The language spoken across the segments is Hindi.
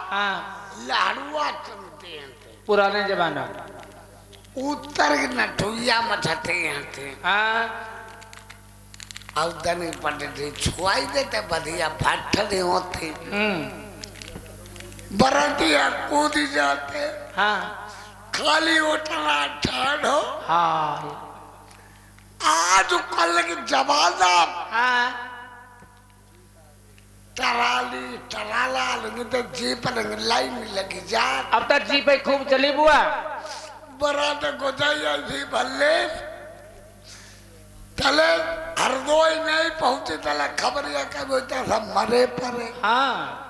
हाँ लाड़ुआ चलते हैं पुराने जमाना उत्तर नटुया मठते हैं हाँ अवदनी पड़ते छुआई देते बढ़िया भट्ठे होते बरतिया कूद जाते हाँ खाली उठना ठाड़ो हाँ आज कल की जमाना हाँ टराली टराला लगे तो जीप लाइन में लगी जा अब तक जीप खूब चली बुआ बरात गोजाइया थी भल्ले तले हरदोई नहीं पहुंचे तले खबरिया का बोलता सब मरे परे हाँ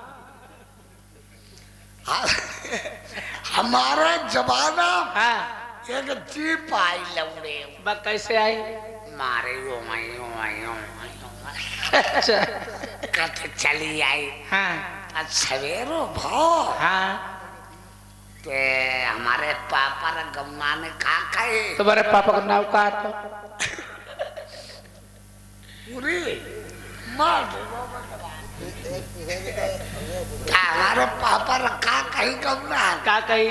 हमारा जमाना हाँ एक जीप आई लौड़े बस कैसे आई मारे यो माई अच्छा कत चली आई हाँ आज सवेरो भो हाँ ते हमारे पापा रे गम्मा ने कहा कहे तुम्हारे पापा का नाम क्या था पूरी मार हमारे पापा रे कहा कही गम्मा क्या कही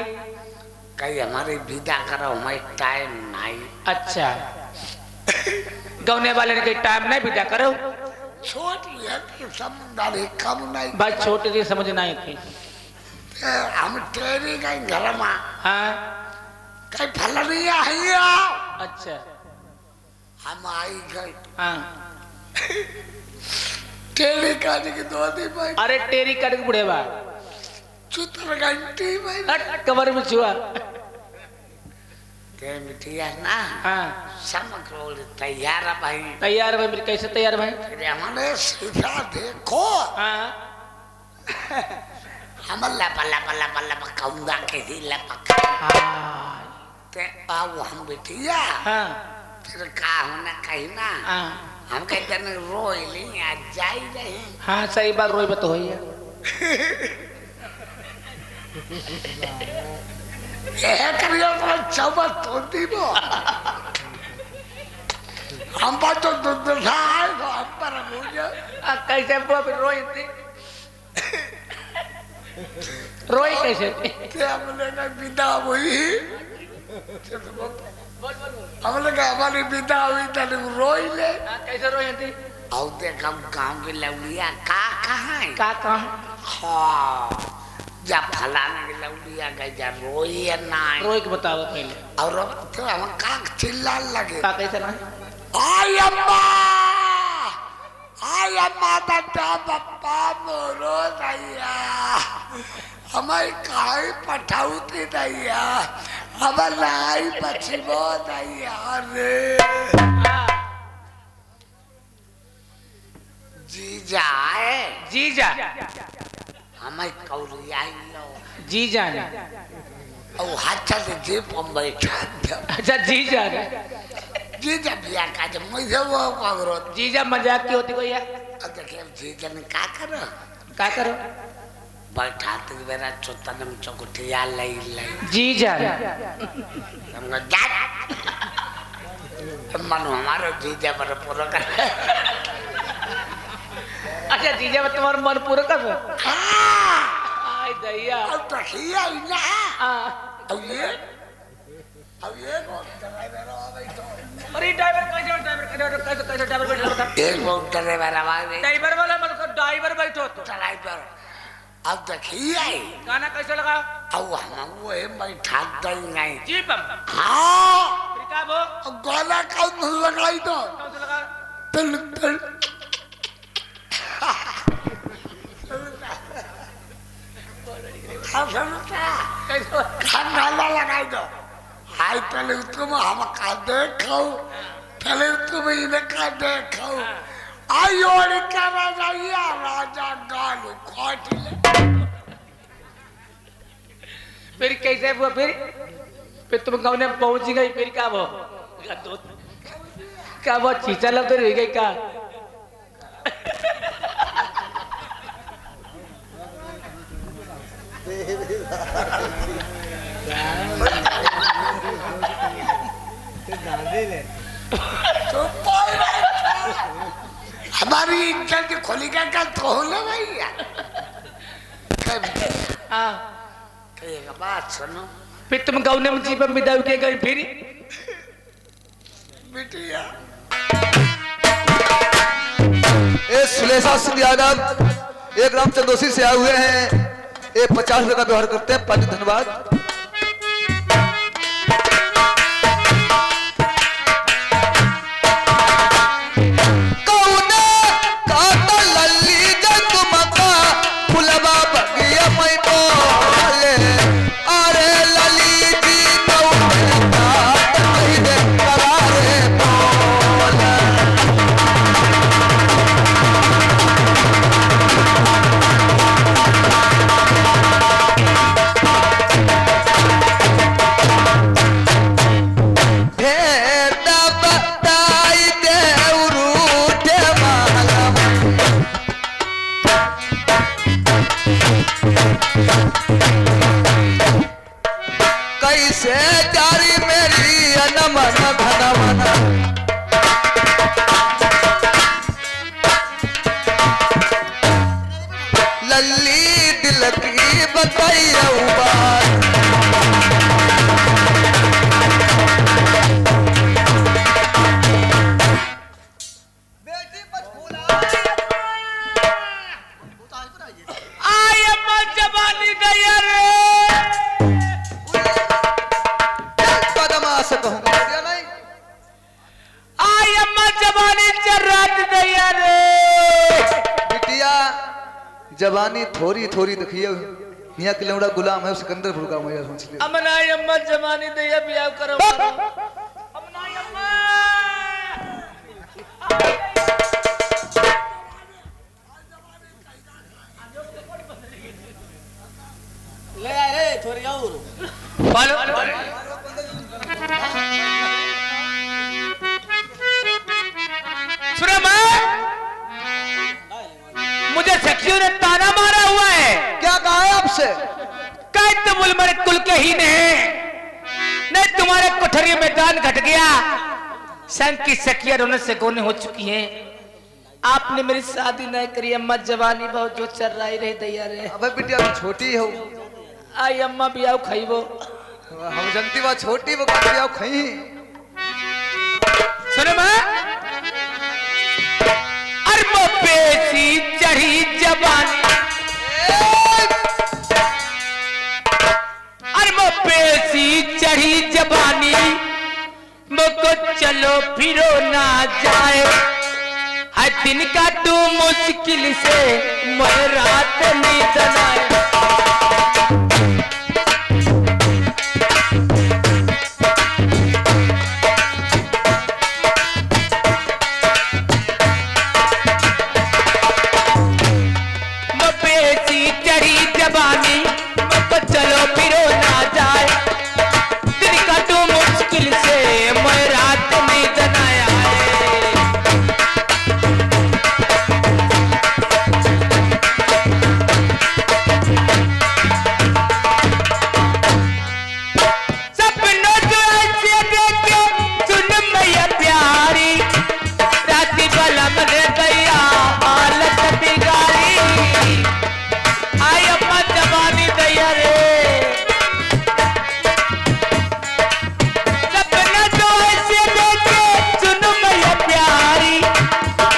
कही हमारी विदा करो हमारी टाइम नहीं अच्छा गौने वाले ने कही टाइम नहीं विदा करो छोटी है कि समझदारी कम नहीं बस छोटी थी समझ नहीं थी हम तेरी कहीं घर में हाँ कहीं फल नहीं आई अच्छा हम आई गए हाँ तेरी काज की दो दी भाई अरे टेरी कट बुढ़े बा चुतर घंटी भाई कमर में छुआ ते मिठिया ना हाँ समक्रोल तैयार है भाई तैयार भाई कैसे तैयार भाई तेरे हमारे सीधा देखो हाँ हम लपा लपा लपा लपा कहूँगा के ही लपा हाँ ते आओ हम बिटिया हाँ फिर कहा होना कहीं ना हाँ हम कहते हैं रोई नहीं आज जाई रहे हाँ सही बात रोई बात हो है यह करियो तो चबत होती वो हम पर तो दूध आए तो हम पर मुझे कैसे बुआ फिर रोई थी रोई कैसे थी क्या हमने का विदा हुई हमने का हमारी विदा हुई तो रोई ले कैसे रोई थी और देख हम गांव की लौड़िया कहाँ है कहाँ हाँ जब फलाने की लौड़िया गई जा रोई है ना रोई के बताओ पहले और तो हम का चिल्ला लगे का कैसे ना आई अम्मा दादा पप्पा मोरो दैया हमारी काई पठाउती दैया अब लाई बचबो दैया रे जीजा है जीजा हमें कौरिया लो जीजा ने और हाथ से जीप हम बैठा दो अच्छा जीजा ने जीजा बिया का जब मुझे वो करो जीजा मजाक की होती कोई है अब देखिए जीजा ने करो क्या करो बैठाते मेरा चौतन चौकुटिया लई जीजा हमको जा मनु हमारो जीजा पर पूरा कर अच्छा जीजा में तुम्हारा मन पूरा कर हाँ आई दैया अब तो हिया ही ना हाँ अब ये कौन ड्राइवर हो भाई तो अरे ड्राइवर कैसे ड्राइवर बैठा बता एक बहुत ड्राइवर आवाज में ड्राइवर वाला मतलब ड्राइवर बैठो तो ड्राइवर अब देखिए आई गाना कैसे लगा अब हम वो है बैठा देंगे जी बम हाँ फिर क्या वो अब गाना कौन लगाई तो कौन सा लगा तल तल कैसे खाना लगाई दो हाय पहले तुम हम का देखो पहले तुम इन्हें का देखो आयो क्या राजा गालू खोट ले फिर कैसे हुआ फिर तुम गाँव में पहुंच गई फिर क्या वो क्या वो चीचा लग रह गई क्या हमारी इज्जत खोली का तो हो ना भैया हाँ कहिएगा बात सुनो फिर तुम गौने में जीवन बिताओ के गई फिर बिटिया ये सुलेशा सिंह यादव एक ग्राम चंदोसी से आए हुए हैं। ये 50 रुपए का व्यवहार करते हैं। पानी धन्यवाद। कैसे जारी मेरी अनमन धनवना लल्ली दिल की बताइए बात जवानी थोड़ी थोड़ी देखिए यहाँ के लौड़ा गुलाम है सिकंदर फुलका मैया समझ लिया अमना अम्मा जवानी दैया बियाह करो अमना अम्मा ले आ रे थोड़ी और मुझे सखियों ने ताना मारा हुआ है। क्या कहा है आपसे? कई तुम मेरे कुल के ही नहीं तुम्हारे कोठरी में दान घट गया। संग की सखियां रोने से गोने हो चुकी हैं। आपने मेरी शादी नहीं करी अम्मा जवानी बहुत जो चल रहा ही रहे दैया रे। अबे बिटिया तू छोटी हो आई अम्मा बियाह खाइबो हम जनती बा छोटी वो बियाह खाई सुने मां पेशी चढ़ी जवानी अरे पेशी चढ़ी जवानी मुझको चलो फिरो ना जाए हर दिन का तू मुश्किल से मैं रात नींद आए चलो फिरो ना जाए दिन का तू मुश्किल से मैं रात में जनाया सपनों जो ऐसे देखे सुन मैया प्यारी राती भला मन गया हालत बिगाड़ी आई अम्मा जवानी दैया रे सपना जो ऐसे देखे सुनो मैया प्यारी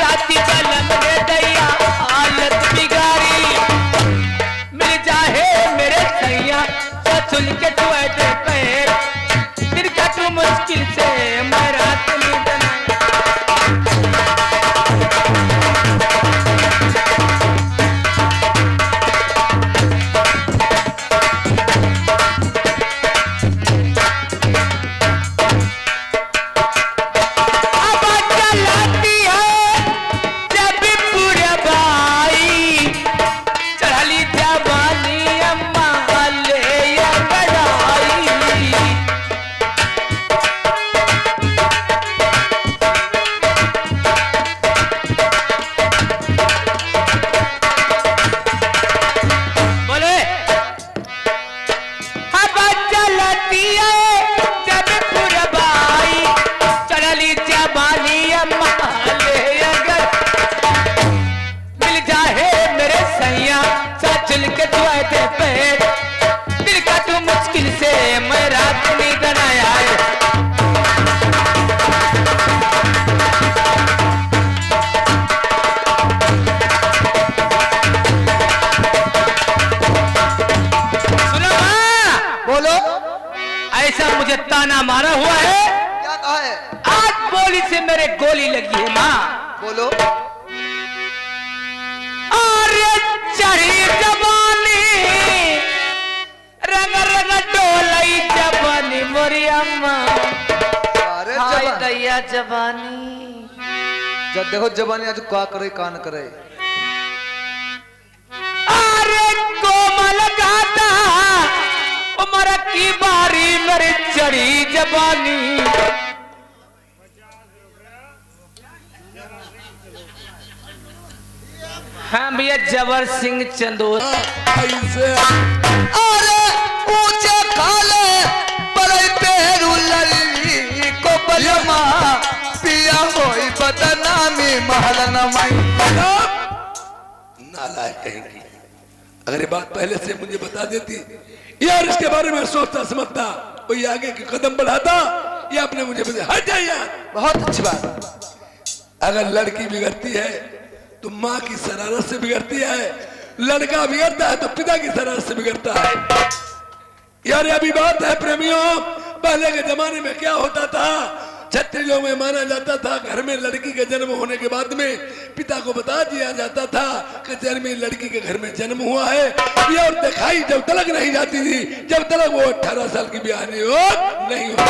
राती बलम रे दैया हालत बिगाड़ी मिल जाए मेरे सैया चुल के तू ऐसे पैर दिन का तू मुश्किल से मैं रात में चढ़ली जवानी अम्मा ले या ऐसा मुझे ताना मारा हुआ है, क्या कहा है? आज बोली से मेरे गोली लगी है माँ। बोलो। अरे चढ़ी जवानी रंग रंग डोलई जवानी मोरी अम्मा, अरे हाय जवान, दैया जवानी। जब देखो जवानी आज का करे कान करे। अरे कोमल गाता उमर की बारी मेरी चढ़ी जवानी। हाँ भैया जबर सिंह चंदोर। ऐसे अरे ऊंचे काले बड़े पेरू लली को बलमा पिया होई बदनामी महल नमाई। नालायक कहेंगी। अगर ये बात पहले से मुझे बता देती यार, इसके बारे में सोचता समझता, कोई आगे के कदम बढ़ाता, या आपने मुझे हट जाए यार। बहुत अच्छी बात। अगर लड़की बिगड़ती है तो माँ की शरारत से बिगड़ती है, लड़का बिगड़ता है तो पिता की शरारत से बिगड़ता है। यार ये अभी बात है प्रेमियों, पहले के जमाने में क्या होता था, छत्तीसों में माना जाता था घर में लड़की के जन्म होने के बाद में पिता को बता दिया जाता था कि में लड़की के घर में जन्म हुआ है। ये और दिखाई जब तलक नहीं जाती थी, जब तलक वो 18 साल की ब्याह नहीं हो।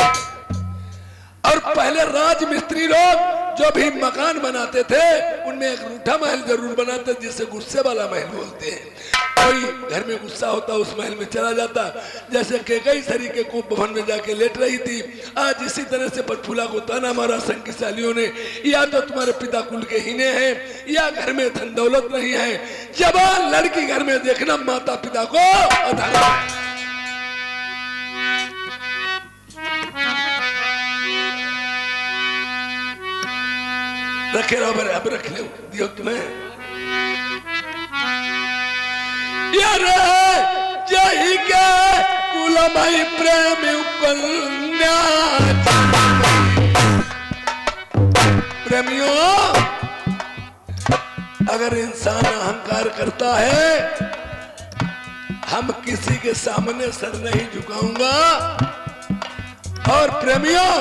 और पहले राज मिस्त्री लोग जो भी मकान बनाते थे उनमें एक रूठा महल जरूर बनाते जिसे गुस्से वाला महल बोलते हैं। कोई घर में गुस्सा होता उस महल में चला जाता, जैसे कि कई तरीके को भवन में जाके लेट रही थी। आज इसी तरह से पटफुला को ताना मारा संख्यशालियों ने, या तो तुम्हारे पिता कुल के हीने हैं या घर में धन दौलत नहीं है। जवान लड़की घर में देखना माता पिता को अधर्म है। रखे रहो मेरे, अब रख लो दियो तुम्हें। यार जही के कुलमई प्रेम कन्या। प्रेमियों, अगर इंसान अहंकार करता है, हम किसी के सामने सर नहीं झुकाऊंगा। और प्रेमियों,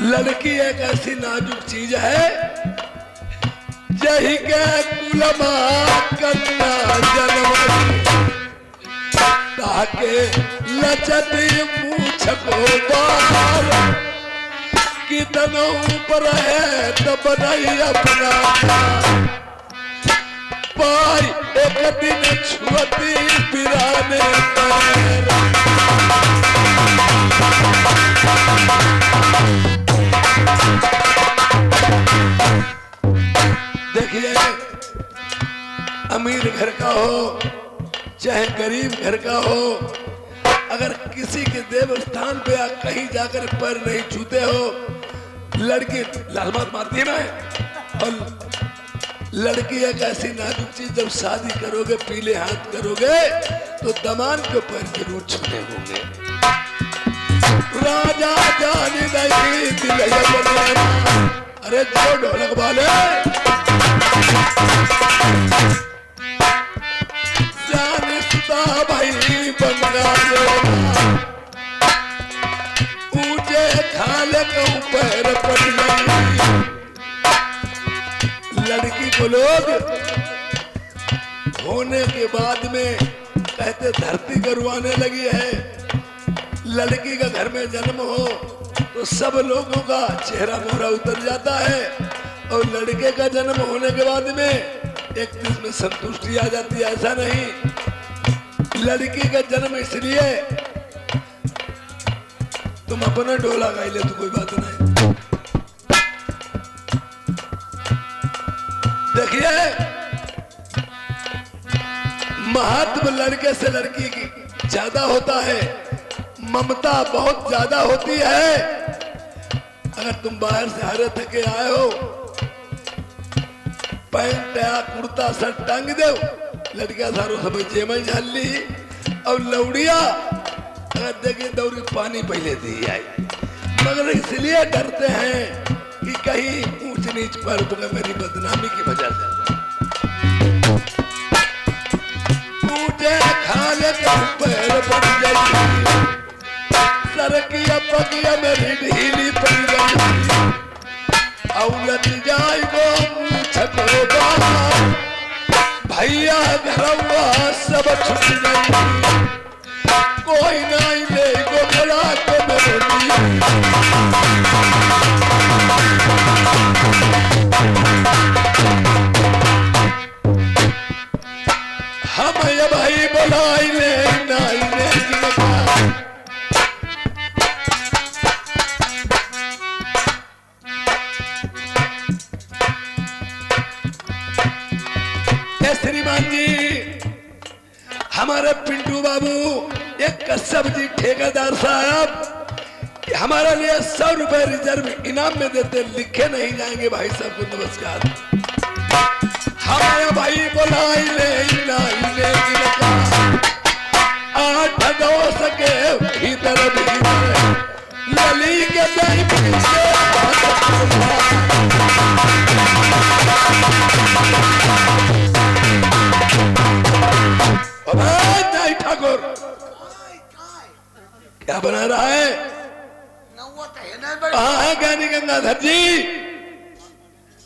लड़की एक ऐसी नाजुक चीज है, जही के कुलमा कन्या जन्म ताके लचती मूछ को बार, कितना ऊपर है तब नहीं अपना पाई, एक दिन छुअती पिराने पैर। देखिए, अमीर घर का हो चाहे गरीब घर का हो, अगर किसी के देवस्थान पे या कहीं जाकर पैर नहीं छूते हो, लड़की लालमात मारती है ना। और लड़की एक ऐसी नाजुक चीज, जब शादी करोगे पीले हाथ करोगे तो दमान के पैर जरूर छूने होंगे। राजा जाने नहीं दिल। अरे जो ढोलक वाले भाई बंगाल ऊंचे खाले के ऊपर पड़ गई। लड़की को लोग होने के बाद में कहते धरती गरवाने लगी है। लड़की का घर में जन्म हो तो सब लोगों का चेहरा मोहरा उतर जाता है, और लड़के का जन्म होने के बाद में एक दिन में संतुष्टि आ जाती है। ऐसा नहीं, लड़की का जन्म इसलिए तुम अपना ढोला गाई ले तो कोई बात नहीं। देखिए, महत्व लड़के से लड़की की ज्यादा होता है, ममता बहुत ज्यादा होती है। अगर तुम बाहर से हरे थके आए हो, पैंट या कुर्ता शर्ट टांग दो, लड़कियां सारो सब जेम झाल ली, और लौड़िया अगर देखे दौड़ी पानी पहले दी आई, मगर इसलिए डरते हैं कि कहीं ऊंच नीच पर मेरी बदनामी की वजह से मुझे खाले का पैर पड़ गई, सरकिया पकिया मेरी ढीली पड़ गई, औरत जाए वो छको बाहर, भैया घरवा सब छूट गई, कोई नहीं ले गो बड़ा को मेरी। हम ये भाई बोलाई ले नहीं ले श्रीमान जी, हमारे पिंटू बाबू एक कश्यप जी ठेकेदार साहब हमारे लिए 100 रुपए रिजर्व इनाम में देते, लिखे नहीं जाएंगे भाई साहब को नमस्कार। हमारे भाई बोलाई ले नहीं ले 8 दोस्त के भीतर भीतर लली के नहीं पीछे नहीं ठाकुर क्या बना रहा है? कहाँ है ज्ञानी गंगाधर जी?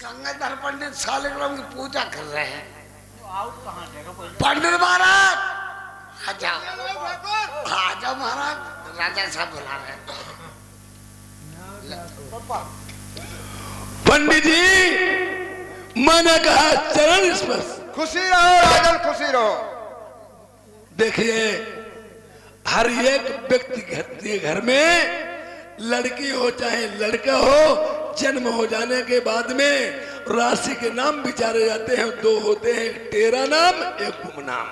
गंगाधर पंडित शालिग्राम की पूजा कर रहे हैं। पंडित महाराज आजा, आजा महाराज, राजा साहब बुला रहे हैं। पंडित जी मैंने कहा चरण स्पर्श। खुशी रहो राजन, खुशी रहो। देखिए हर एक व्यक्ति के घर में लड़की हो चाहे लड़का हो, जन्म हो जाने के बाद में राशि के नाम विचारे जाते हैं। 2 होते हैं, एक टेरा नाम, एक गुमनाम।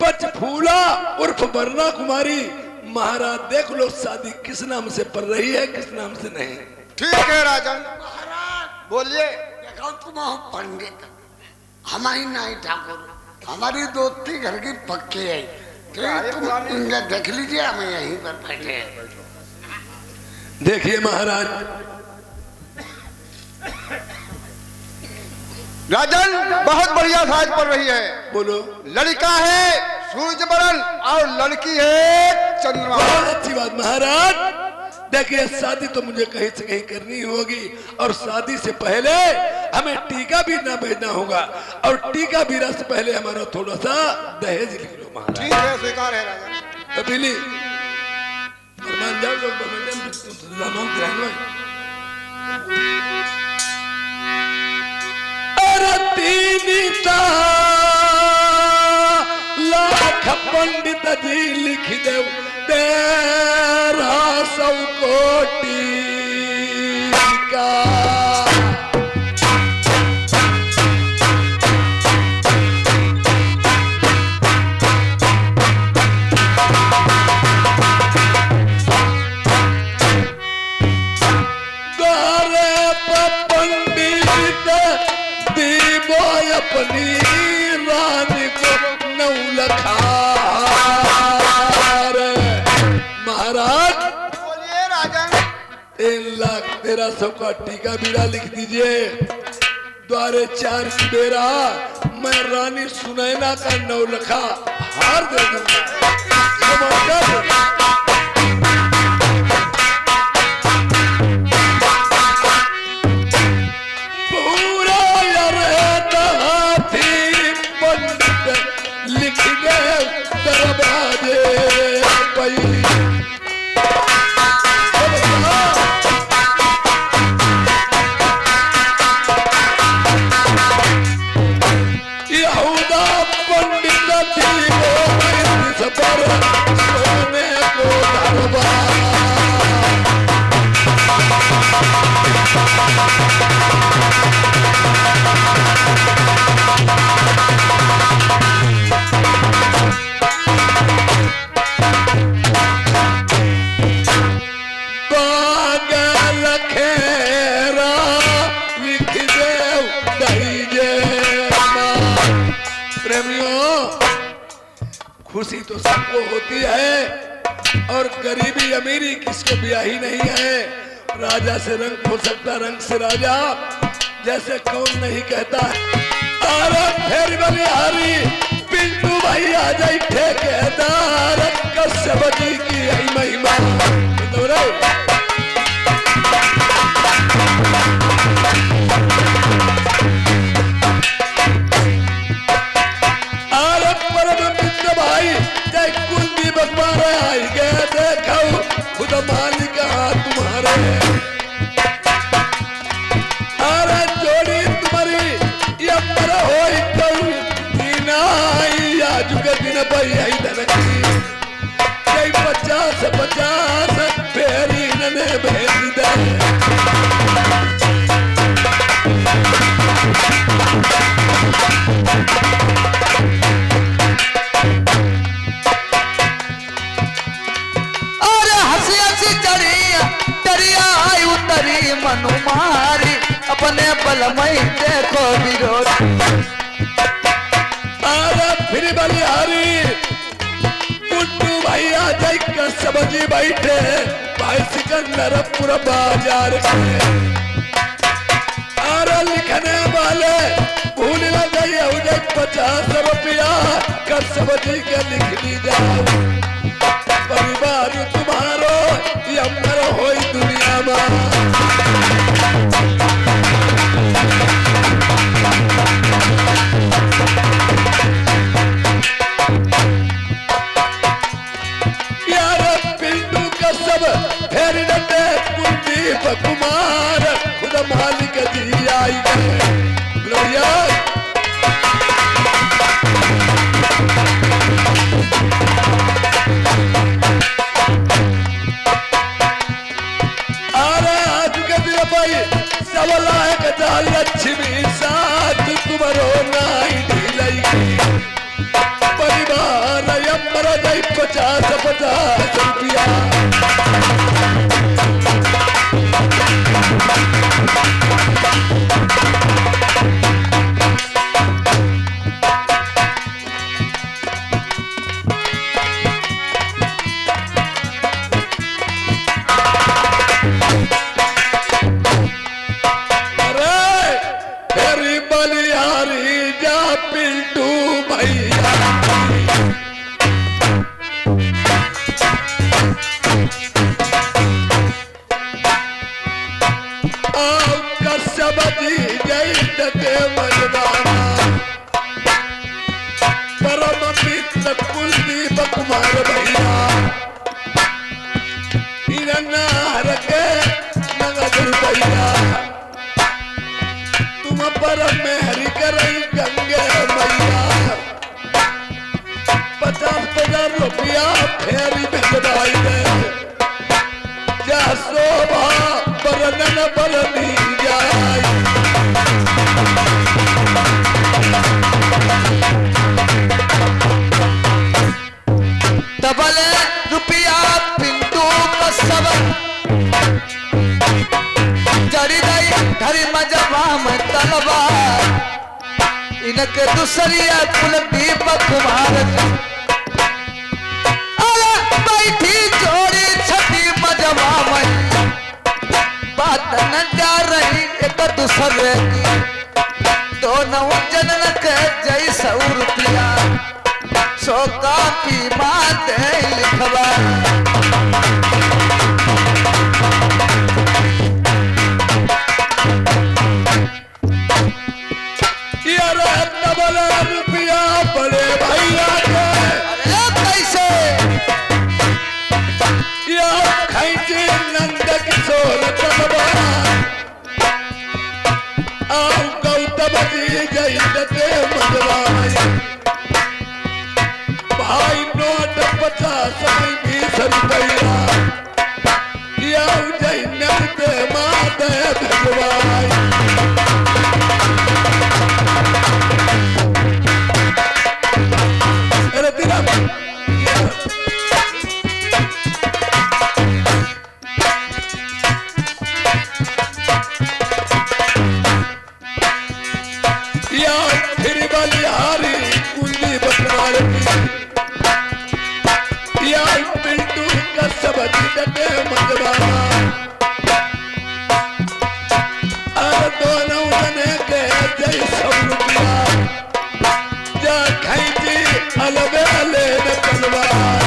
पचफूला उर्फ वरना कुमारी। महाराज देख लो शादी किस नाम से पड़ रही है, किस नाम से नहीं। ठीक है राजन, महाराज बोलिए। देखो तुम हो पंडित, हमारी नहीं ठाकुर, हमारी दोस्ती घर की पक्की है। तुम इनका देख लीजिए, हम यहीं पर बैठे हैं। देखिए महाराज, राजन बहुत बढ़िया साज पड़ रही है। बोलो। लड़का है सूरज बरन और लड़की है चंद्रमा। बहुत अच्छी बात महाराज। देखिए शादी तो मुझे कहीं से कहीं करनी होगी, और शादी से पहले हमें टीका भी ना भेजना होगा, और टीका भी से पहले हमारा थोड़ा सा दहेज लिख लो महाराज। ठीक है, स्वीकार है राजन। अभी मान जाओ लोग लाख पंडित जी लिख दे 1300 कोटि का। अपनी रानी को 9 लाख महाराज। बोलिए राजन। 3,13,000 का टीका बीड़ा लिख दीजिए। द्वारे 4 की बेरा मैं रानी सुनैना का 9 लाख हार दे दूंगा। खुशी तो सबको होती है, और गरीबी अमीरी किसको ब्याही नहीं है। राजा से रंग हो सकता, रंग से राजा, जैसे कौन नहीं कहता है। तारा फेर बलिहारी पिंटू भाई आ जाए ठेकेदार। कश्यप जी की आई महिमा बताओ रे। अरे परम मित्र भाई जय कुंदी बकमारे आई गए देखो खुद मालिक तुम्हारे। अरे जोड़ी तुम्हारी ये पर होई कऊ दीनाई आज के दिन भाई आई धनकी जय 50 फेरी ने भेज दे। मनु मारी अपने बल में देखो विरोध। अरे फिर बलिहारी गुड्डू भैया जय कश्यप जी बैठे भाई सिकंदरपुर बाजार में। अरे लिखने वाले भूल न गए हो जय 50 रुपया कश्यप जी के लिख ली जाओ। परिवार तुम्हारो यमर होई दुनिया में। कुमार खुद मालिक जी आई गए भैया। अरे आज के दिन भाई 1,00,000 लक्ष्मी साथ तुम्हारो नाई ढीलई परिवार यमर दई 50 रुपया। तुम पर मेहरी करई गंगे मैया 50,000 रुपया फेरी भेजवाई दे। जा शोभा बरनन बरनी जाई। डबल रुपया पिंटू कश्यप जड़ी दई धरी मजबा में तलवार इनके दूसरिया कुलदीप कुमार। अरे बैठी जोड़ी छठी मजबा में बात न जा रही एक दूसरे की दोनों जनन के जय 100 रुपया 100 कापी माते लिखवा। रुपया बड़े भैया के कैसे खैची नंद किशोर चलवा आओ गौतम जी जय दते मजवाई। भाई नोट 50 20 रुपया जय नंद माते भगवाई। अलबे ले तलवार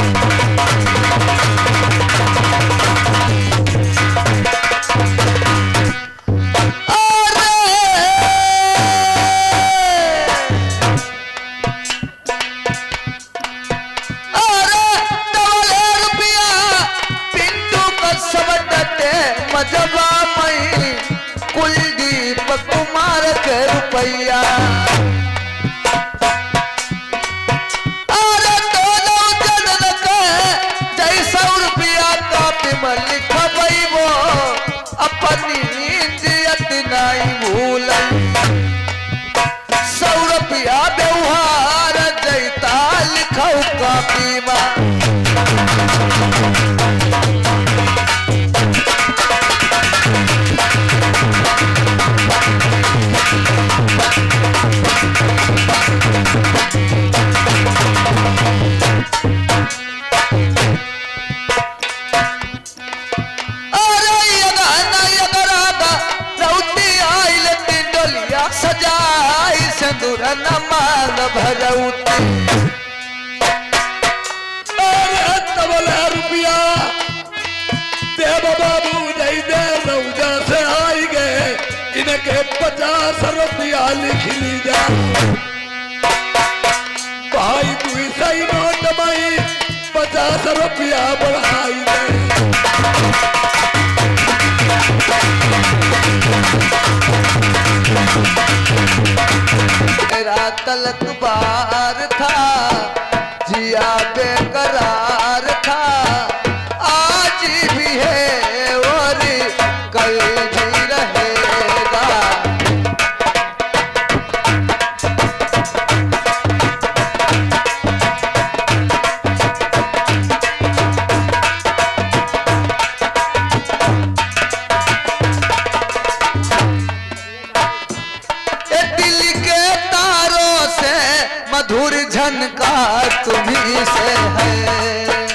रउती अरे तबल रुपया देव बाबू नहीं दे रउजा से आई गए इनके 50 रुपया लिख लीजा भाई तू सही नोट भाई 50 रुपया बढ़ाई दे मेरा तलक बार था जिया बेकरार था आज भी है और कल भी रहेगा ए दिल के तारों से मधुर झनकार तुम्ही से है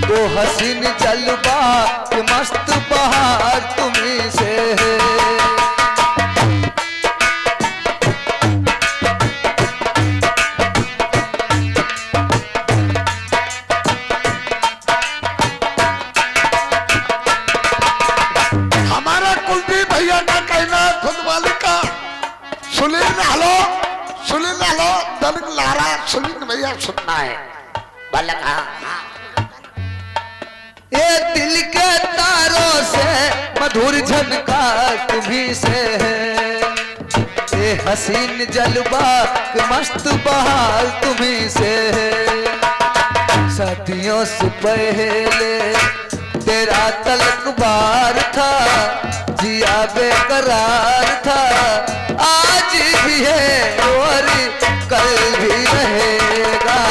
वो हसीन जलवा के मस्त बहार तुम्ही से है हमारा कुलदीप भैया का कहना है खुद वाली का सुनील हलो दलित लारा सुनील भैया सुनना है बालक हाँ ये दिल के तारों से मधुर झनकार तुम्ही से है ये हसीन जलवा के मस्त बहार तुम्ही से है सदियों से पहले तेरा तलक बार था जिया बेकरार था आज भी है और कल भी रहेगा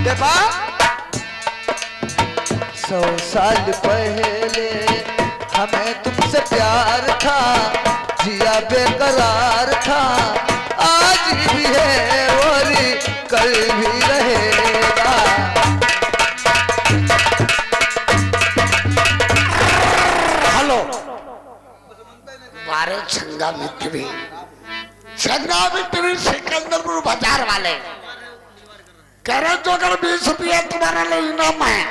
देखा 100 साल पहले हमें तुमसे प्यार था जिया बेकरार था आज भी है और कल भी रहेगा हेलो बारे संगा मित्री सिकंदरपुर बाजार वाले कह रहे तो अगर 20 रुपया तुम्हारा लिए इनाम है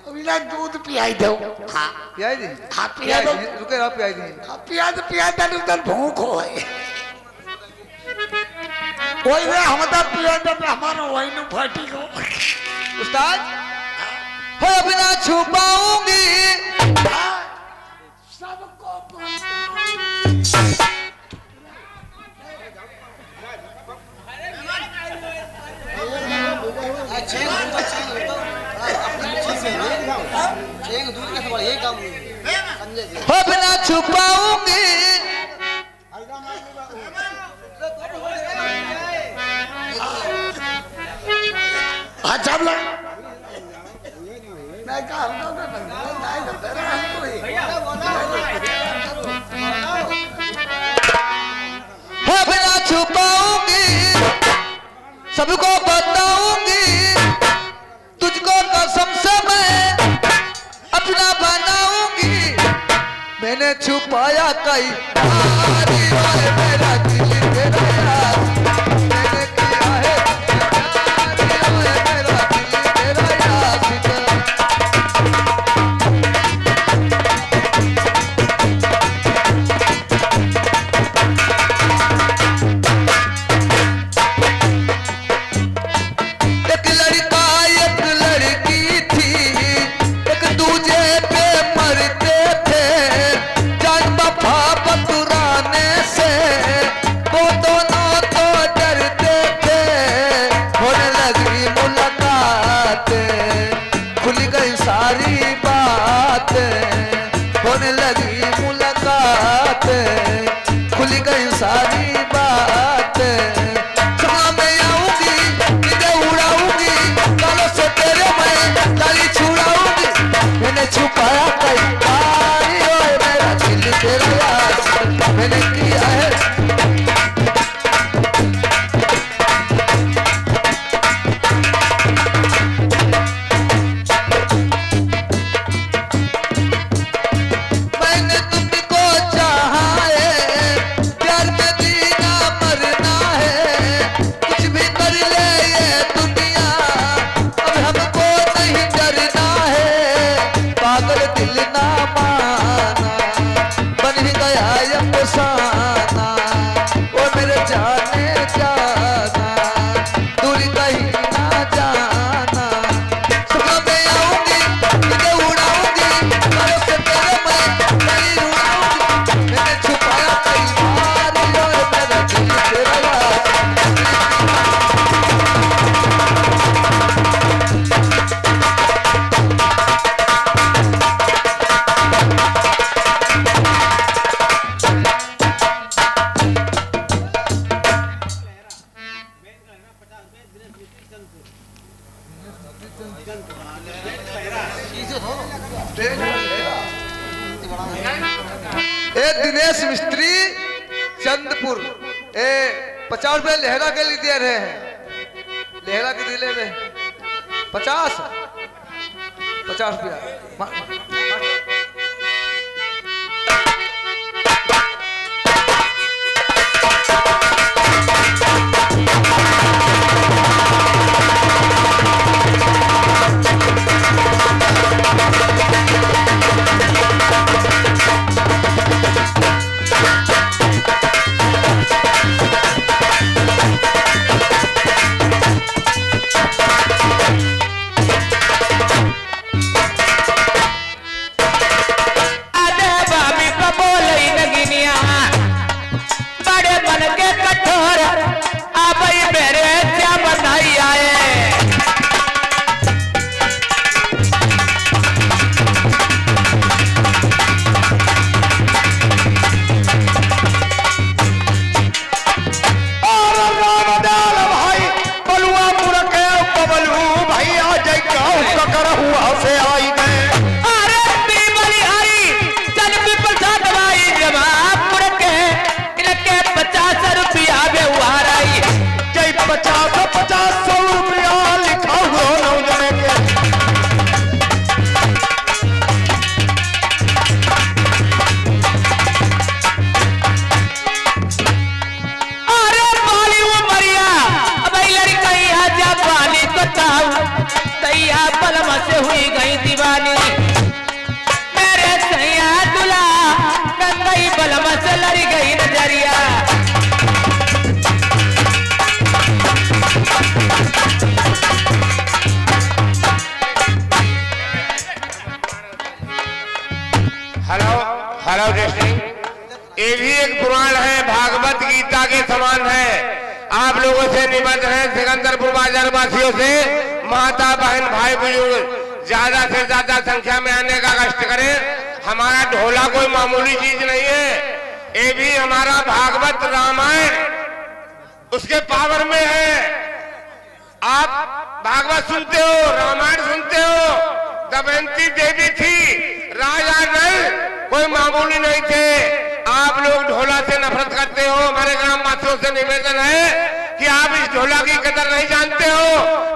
अभी दूध पियाई दो हाँ पियाई दी हाँ पिया दो रुके रहो पियाई दी पिया दे उधर भूख हो वही वे हम तो पिया दे हमारा वही न फटी को उस्ताद हो बिना छुपाऊंगी सबको हो बिना छुपाऊंगी हाँ जब लग मैं कहा हो बिना छुपाऊंगी सबको बताऊंगी तुझको कसम से मैं अपना बनाऊंगी मैंने छुपाया कई बारी ओए मेरा दिल तेरा यार मैंने किया है प्यार ओए मेरा दिल तेरा यार एक लड़का एक लड़की थी एक दूजे पे मरते थे जान बाबा ए दिनेश मिस्त्री चंदपुर, ए 50 रुपए लहरा के लिए दे रहे हैं। लहरा के दिले में 50 रुपया। हेलो ये भी एक पुराण है, भागवत गीता के समान है। आप लोगों से निबंध है सिकंदरपुर बाजार वासियों से, माता बहन भाई बुजुर्ग ज्यादा से ज्यादा संख्या में आने का कष्ट करें। हमारा ढोला कोई मामूली चीज नहीं है, ये भी हमारा भागवत रामायण उसके पावर में है। आप भागवत सुनते हो, रामायण सुनते हो। दमयंती देवी थी, राजा नल कोई मामूली नहीं थे। आप लोग ढोला से नफरत करते हो। हमारे ग्राम वासियों से निवेदन है कि आप इस ढोला की कदर नहीं जानते हो।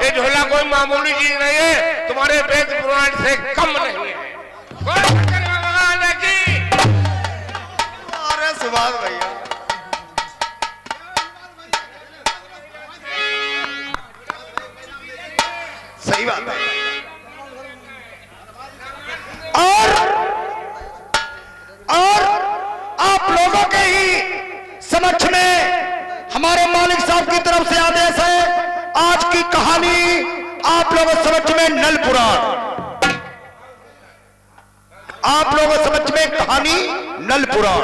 ये ढोला कोई मामूली चीज नहीं है, तुम्हारे वेद पुराण से कम नहीं है। भगवान की अरे सुभाष भैया, सही बात है। और आप लोगों के ही समक्ष में हमारे मालिक साहब की तरफ से आदेश है, आज की कहानी आप लोगों समक्ष में नल पुराण, आप लोगों समक्ष में कहानी नल पुराण।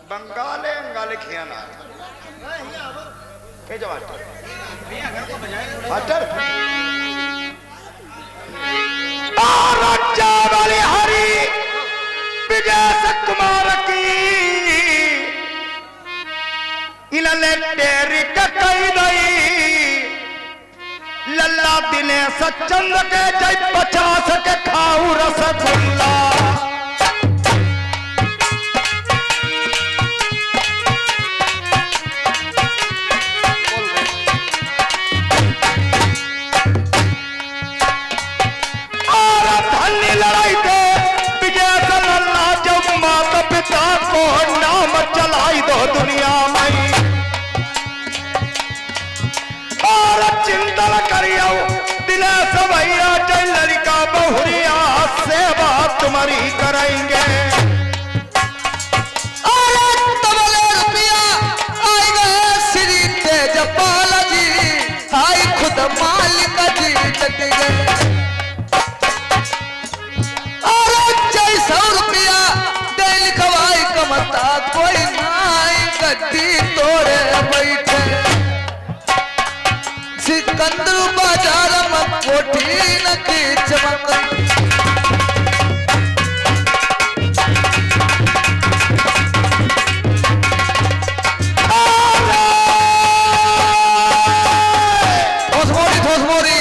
बंगाले अंगाले खियाना के जवाब वाली हरी विजय कुमार की इन्हें टेरी कई दई लल्ला दिनेश चंद के जय 50 के खाऊ रसगुल्ला। लड़ाई थे विजय लल्ला जब माता पिता को नाम चलाई दो दुनिया में। और चिंतन करियो दिनेश भैया जय लड़का बहुरिया सेवा तुम्हारी करेंगे। श्री तेजपाल जी हाय खुद मालिक जी चट गए। 100 रुपया दे लिखवाई कमता कोई नाई गद्दी तोड़े बैठे। सिकंदर बाजार में कोठी न की चमक। ठोस मोरी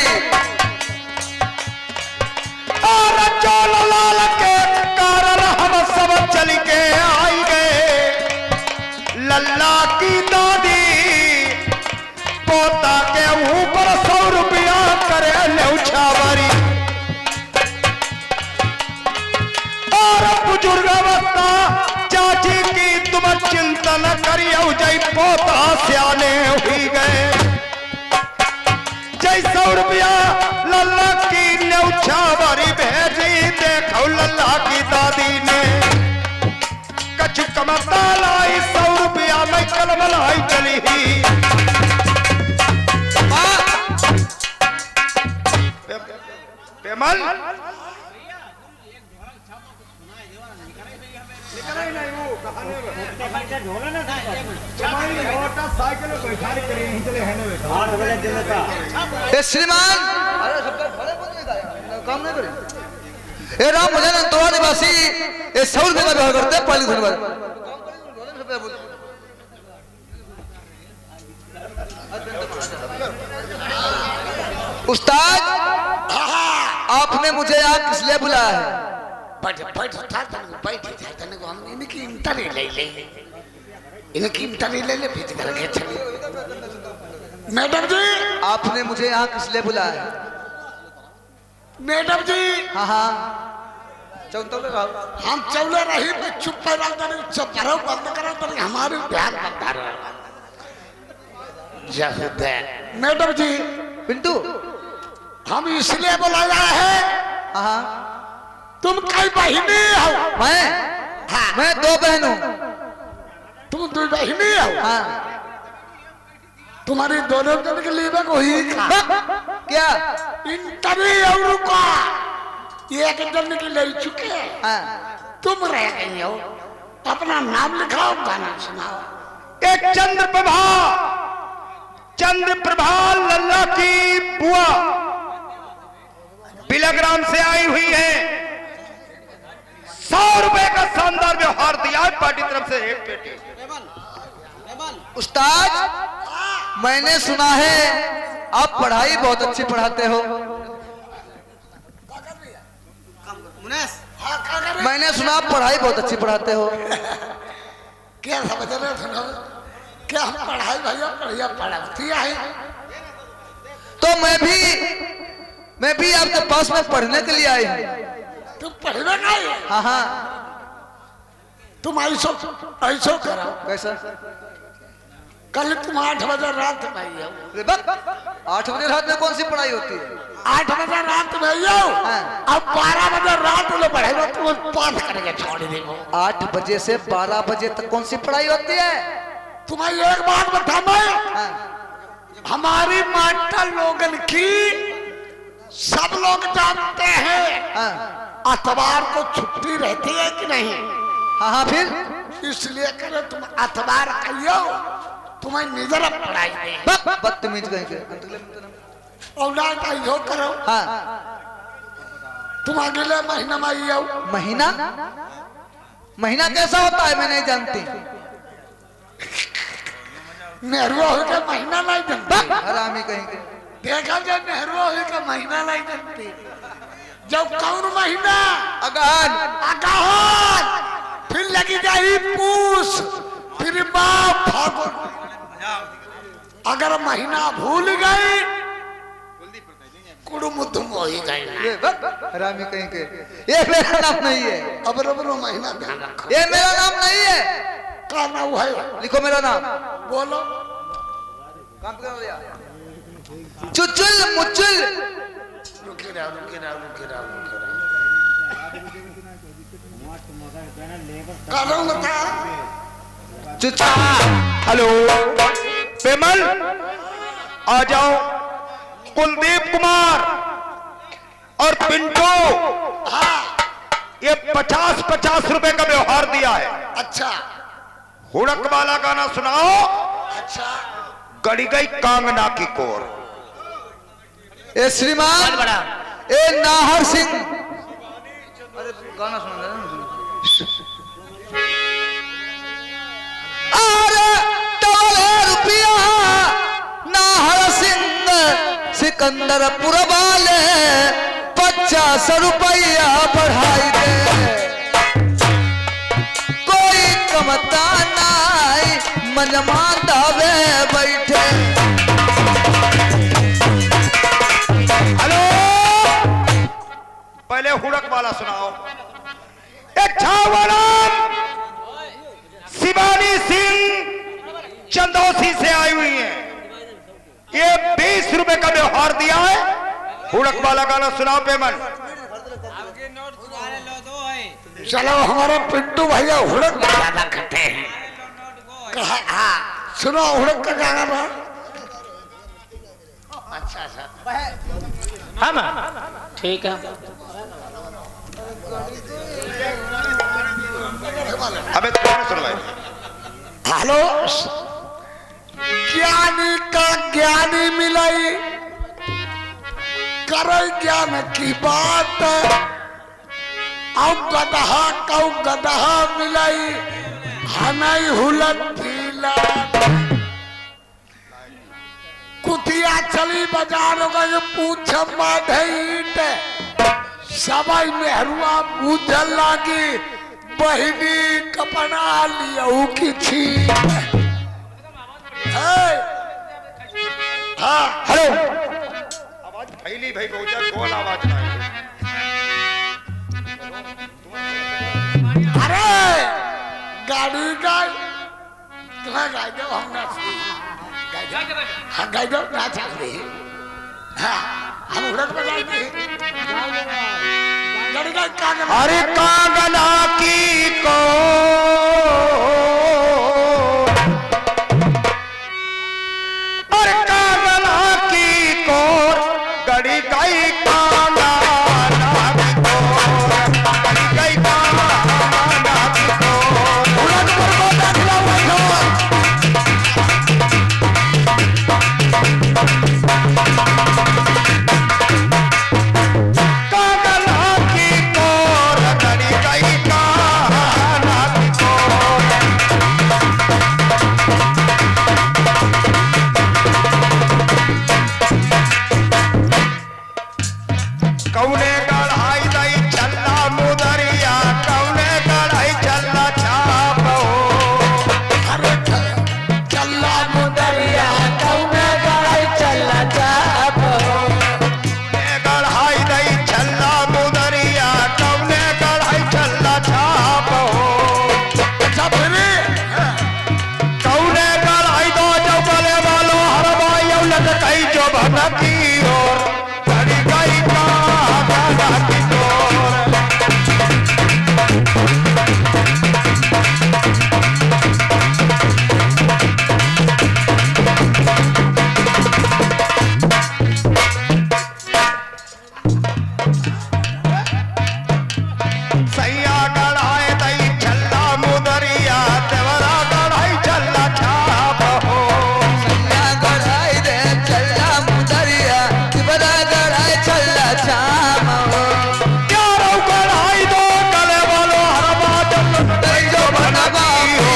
बुजुर्गावस्था चाची की तुम चिंता न करियो जय पोता सियाने हुई गए जय 100 रुपया लल्ला की न्यौछा बारी भेजी देखो लल्ला की दादी ने कछु कमता लाई 100 रुपया में कलम लाई चली ही पेमल ए श्रीमान अरे सब भले बोल नहीं था काम नहीं करे ए राम मुझे नंदोरा निवासी ए 100 रुपए का व्यवहार करते हैं पहली धन्यवाद उस्ताद आपने मुझे यहाँ किस लिए बुलाया है बैठ तने को हम इनकी इंटरव्यू ले ले इनकी इंटरव्यू ले ले फिर करके चली मैडम जी आपने मुझे यहाँ किस लिए बुलाया है मैडम जी हाँ हाँ चौंतल हम चौले रही पे चुप पर चुप करो बंद करो तो हमारे ध्यान बंद रहा मैडम जी पिंटू हम इसलिए बुलाया है हाँ तुम कई बहिनी हो मैं 2 बहन हूँ तुम 2 बहिनी हो हाँ तुम्हारी दोनों जन के लिए वही क्या इंटरव्यू का एक जन के ले चुके हैं हाँ तुम रह गई हो अपना नाम लिखाओ गाना सुनाओ एक चंद्र प्रभा लल्ला की बुआ बिलग्राम से आई हुई है 100 रुपए का शानदार व्यवहार दिया है पार्टी तरफ से एक पेटी उस्ताद मैंने सुना है आप पढ़ाई बहुत अच्छी पढ़ाते हो मैंने सुना आप पढ़ाई बहुत अच्छी पढ़ाते हो क्या समझ रहे हो क्या हम पढ़ाई भैया बढ़िया पढ़ाती है तो मैं भी आपके पास में पढ़ने के लिए आई हूँ तुम पढ़ने का ही हाँ हाँ तुम ऐसो करो कैसा कल तुम 8 बजे रात में आई हो 8 बजे रात में कौन सी पढ़ाई होती है 8 बजे रात में आई हो अब 12 बजे रात में पढ़ेगा तुम पास करके छोड़ देंगे 8 बजे से 12 बजे तक कौन सी पढ़ाई होती है तुम्हें एक बात बता मैं हमारी माता लोगन की सब लोग जानते हैं अखबार को छुट्टी रहती है कि नहीं हाँ हाँ फिर इसलिए करे तुम अखबार आइयो तुम्हें निजर पढ़ाई नहीं बदतमीज कहीं के और ना आइयो करो हाँ तुम अगले महीना में आइयो महीना कैसा होता है मैं नहीं जानती नेहरू का महीना नहीं जानती हरामी कहीं के देखा जाए नेहरू का महीना नहीं जानती जब कौन महीना अगहन अगहन फिर लगी जाए पूस फिर माँ फागुन अगर महीना भूल गई कुड़ुमुद्धुम हो ही गई हरामी कहीं के ये मेरा नाम नहीं है अब महीना ध्यान रखो ये मेरा नाम नहीं है का नाम है लिखो मेरा नाम बोलो चुचुल मुचुल रुके रहो चुचा हेलो पेमल आ जाओ कुलदीप कुमार और पिंटू ये 50-50 रुपए का व्यवहार दिया है अच्छा हुड़क वाला गाना सुनाओ अच्छा गड़ी गई कांगना की कोर ए श्रीमान बड़ा ए नाहर सिंह अरे गाना सुना अरे टोले रुपया नाहर सिंह सिकंदरपुर वाले 50 रुपया बढ़ाई दे कोई कमता नाई मन मांदावे बैठे हेलो पहले हुड़क वाला सुनाओ ए छावड़म शिवानी सिंह चंदौसी से आई हुई है। ये 20 रुपए का व्यवहार दिया है। हुड़क वाला गाना सुनाओ पेमन। चलो हमारे पिंटू भैया हुड़क ज्यादा खट्टे हैं। हाँ सुनो हुड़क का गाना बा। अच्छा अच्छा हाँ माँ ठीक है। अबे तुमने सुनवाई। हेलो ज्ञानी का ज्ञानी मिलाई करे ज्ञान की बात औ गदहा कौ गदहा मिलाई हनई हुलत थीला कुतिया चली बाजार गई पूछ माधईट सबाई मेहरुआ बूझल लागी बहिनी कपड़ा लियऊ की छी। हाँ हेलो आवाज फैली भाई बहुत बोल आवाज ना। अरे गाड़ी गाय तुम्हें गाय दो हम ना हाँ गाय दो ना चल रही। हाँ हम उड़क बजाएंगे गाड़ी गाय कागना। अरे कागना की को अरे कागना की को गड़ी गई काना की को गड़ी गई काना की को उड़क पर को दाखला बैठो। कागना की को गड़ी गई काना की को कौने गढ़ाई दई चल्ला मुदरिया कौने गढ़ाई चल्ला छाप हो। अरे चल्ला मुदरिया कौने गाय चल्ला जाप कौने गढ़ाई दई चल्ला मुदरिया कौने गढ़ाई चल्ला छाप हो। सबरे कौने गढ़ाई दो जो गले वालो हर भाई लटकाई जो भनकी और गड़ी गई कागना की डोर। सैया गढ़ाए दई चल्ला मुदरिया देवरा गढ़ाई चल्ला छाप हो। सैया गढ़ाई दे चल्ला मुदरिया तिबरा गढ़ाई चल्ला छाम हो। यारो गढ़ाई दो गले वालो हर बात लटकाई जो भनकी हो।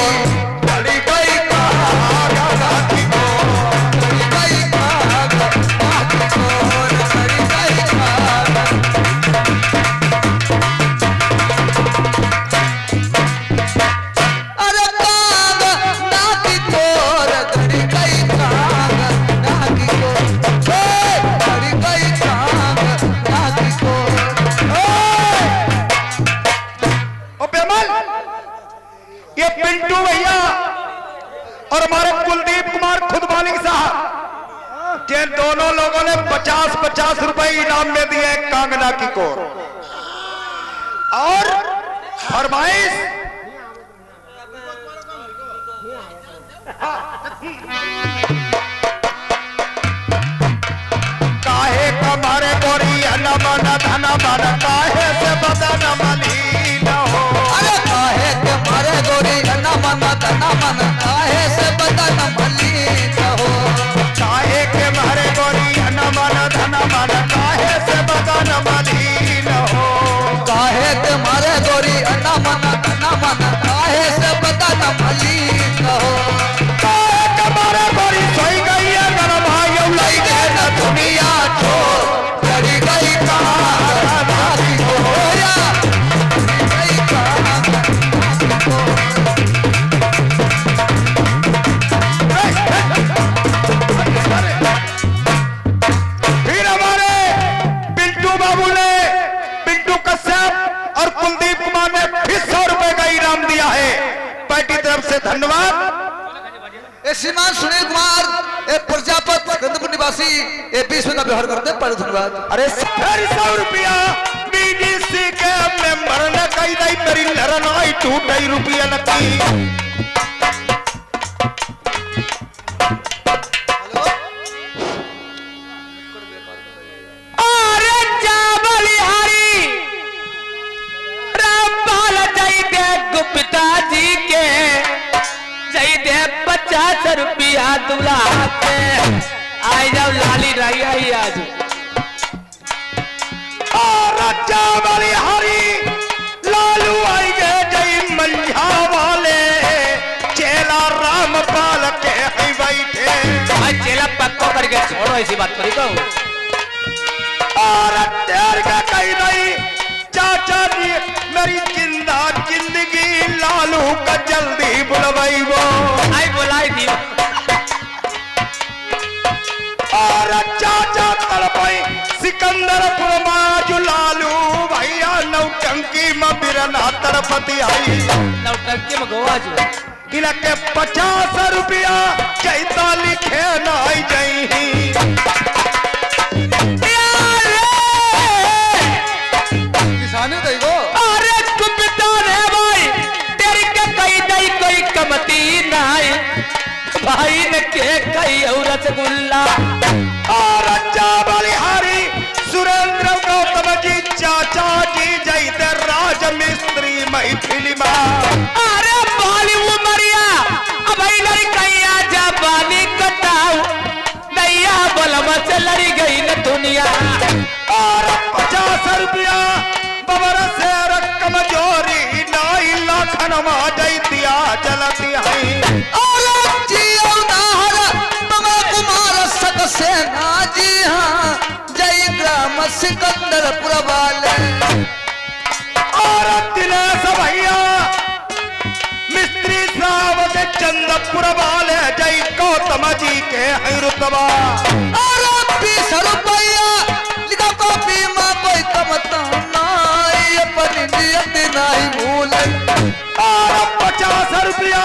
गड़ी गई कागना की डोर। गई भाग भाग कोर करी गई भाग। अरे काग नाकी कोर करी गई काग नाकी कोर करी गई काग नाकी कोर। ओ पेमल ये पिंटू भैया और हमारे कुलदीप कुमार खुद मालिक साहब ये दोनों लोगों ने 50-50 रुपए इनाम में दिए कांगना की कोर और फरमाइश काहे कमारे गोरी न मन धन मन काहे से बदन मलिन हो। अरे काहे के मारे गोरी न मन धन मन काहे से बदन मलिन हो। काहे के मारे गोरी न मन धन मन काहे से बदन मलिन हो। काहे के मारे गोरी न मन धन मन काहे से बदन मलिन हो। काहे के मारे गोरी सोई गई है गन भाई लई के न दुनिया छोड़ करी गई काग नाकी कोर। से धन्यवाद। ए श्रीमान सुनील कुमार ए प्रजापत गंदपुर निवासी ए 20 का व्यवहार करते हैं, धन्यवाद। अरे 100 रुपया बीडीसी के मेंबर ने कही दई मेरी लड़नाई टूट गई रुपया नती। अरे चावलिहारी रामपाल जय दे गुप्ता जी के जय दे 50 रुपया दुल्हा के। आई जाओ लाली रही आई आज राजा वाली हरी लालू आई गए जय मंझा वाले चेला रामपाल के ही बैठे। भाई चेला पक्को करके छोड़ो ऐसी बात करी तो। और तेर का कही नहीं चाचा जी मेरी जिंदा जिंदगी लालू का जल्दी बुलवाई वो। आई बुलाई थी और चाचा तड़पाई सिकंदरपुर माजू लालू भैया नौटंकी में बिरना तड़पती आई। नौटंकी में गोवा जो इनके 50 रुपया चैता लिखे नाई जई। किसानी दई गो अरे गुप्ता रे भाई तेरी के कई दई कोई कमती नहीं भाई ने के कई और रसगुल्ला। और चावली हरी सुरेंद्र गौतम जी चाचा जी जैते राज मिस्त्री मैथिली में। अरे बाली उमरिया अब लड़कैया जबानी कटाऊ दैया बलम से लड़ी गई न दुनिया। और 50 रुपया बबर से रकम जोरी नाई लाखन में जैतिया चलती है। सेना जी हाँ जय ग्राम सिकंदरपुर वाले। और दिनेश भैया मिस्त्री साहब के चंदपुर वाले जय गौतम जी के हैं रुतबा। और 20 रुपया लिखा कॉपी में कोई कमता नहीं अपनी नियत नहीं भूले। और 50 रुपया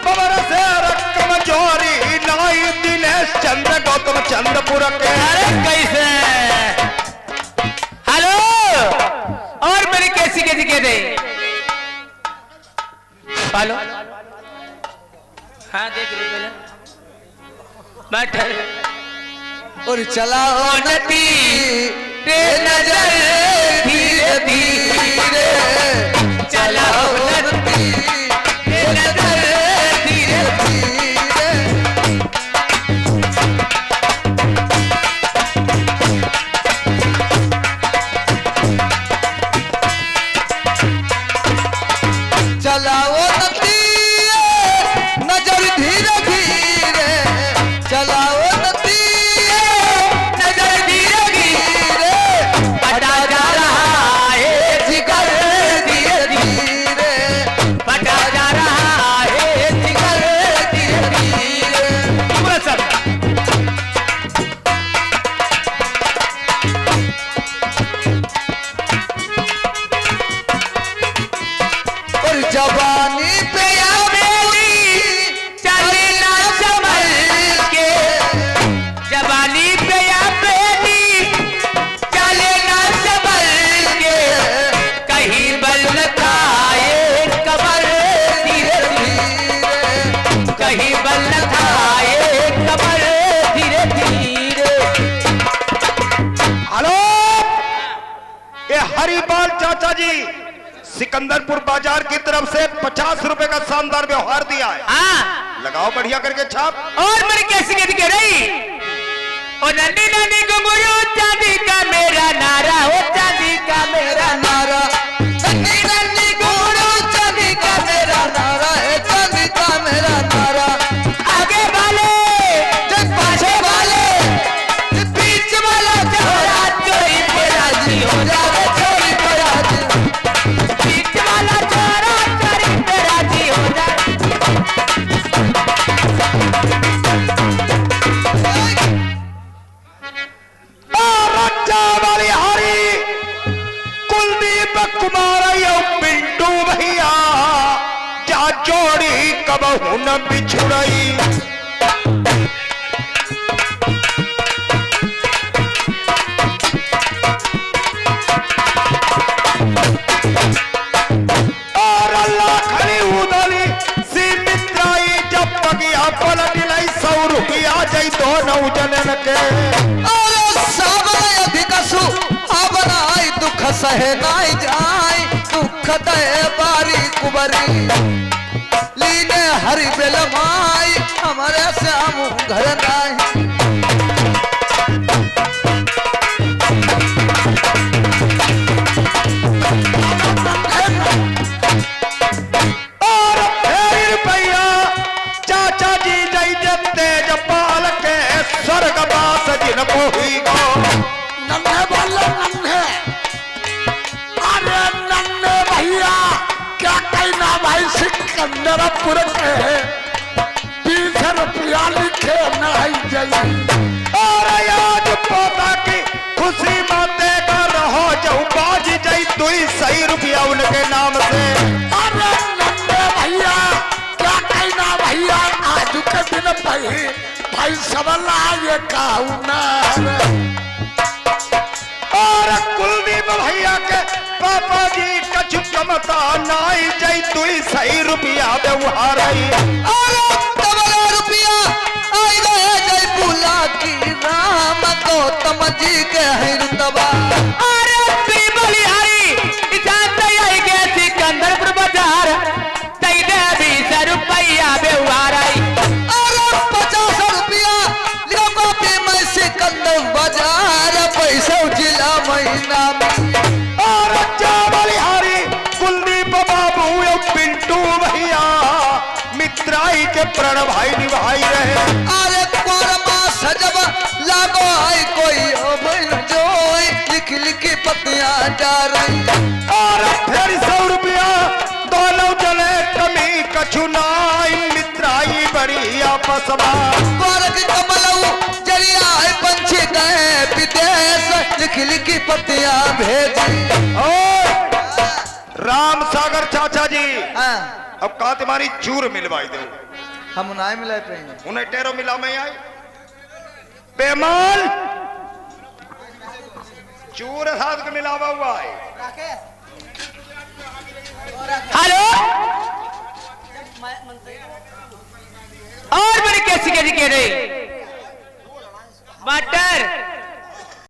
बबर से रकम जोरी नाई दिनेश चंद्र गौतम चंद्रपुर के। अरे कैसे हेलो और मेरी कैसी कैसी कह दे हेलो हाँ देख रहे पहले बैठ और चलाओ नदी रे नजर धीरे धीरे चलाओ नदी रे नजर धीरे धीरे। चलाओ नदी नजर धीरे धीरे चलाओ नदी नजर धीरे धीरे बटा जा रहा है जिगर धीरे धीरे बटा जा रहा है जिगर धीरे धीरे। सब और जवानी पे चले ना संभल के जवानी पे या बेटी चले ना संभल के कहीं बल न खाए कमर धीरे धीरे कहीं बल न खाए कमर धीरे धीरे। हेलो ये हरिपाल चाचा जी सिकंदरपुर बाजार की तरफ से 50 रुपए का शानदार व्यवहार दिया है। हाँ लगाओ बढ़िया करके छाप। और मेरी कैसी कैसी कह रही और नन्नी नन्नी घुंघरू चांदी का मेरा नारा हो चांदी का मेरा नारा नन्ही नन्ही घुंघरू चांदी का मेरा नारा है चांदी का मेरा नारा। आगे वाले जब पाछे वाले जब बीच वाला छोरा चोरी पे राजी हो जावे चोरी पे राजी। बीच वाला छोरा चोरी पे राजी हो जावे। और कहूँ न बिछुड़ई। और लाखनी उदली सी मित्राई जब पगिया पलट लाई 100 रुपया जई दोनों जनन के। अरे साबर अधिक सु अबराई दुख सहे नाई जाई दुख दे बारी कुबरी लीने हरि बेल माई हमारे श्याम घर नाई। और फेर रुपया चाचा जी जई जब तेज पाल के स्वर्गवास जिनको ही गो। नन्हे बोलो नन्हे, अरे नन्हे भैया क्या कहना भाई सिकंदरपुर के 20 रुपया लिखे नहीं जाई। और आज पोता की खुशी माते का रहो जो बाज जई तुई 100 रुपया उनके नाम से। अरे नन्हे भैया क्या कहना भैया आज के दिन भाई सबला ये कहूँ ना। और कुलदीप भैया के पापा जी कछु कमता नाई जई तुई 100 रुपया व्यवहार। अरे तबला रुपया आई गए जय बुला की राम गौतम जी के है रुतबा। अरे बलिहारी जानते आई गए सिकंदरपुर बाजार तई दे 20 रुपया व्यवहार आई। अरे 50 रुपया लिखो कॉपी में सिकंदर बाजार पैसा जिला महीना में। और बलिहारी कुलदीप बाबू यो पिंटू भैया मित्राई के प्रण भाई निभाई रहे। अरे कोरमा सजब लागो आई कोई ओ जोई लिख लिख पतियां जा रही। और फिर 100 रुपया दोनों जने कमी कछु नाई मित्राई बड़ी आपस में। वर्ग कमलऊ जरिया है पंछी गए विदेश लिख लिख पतियां भेजी। और राम सागर चाचा जी हाँ अब कहा तुम्हारी चूर मिलवाई दो। हम उन्हें मिलाए पे उन्हें टेरो मिला में आई बेमान चूर साथ के मिलावा हुआ है। हेलो और बड़ी कैसी कैसी कह रही मटर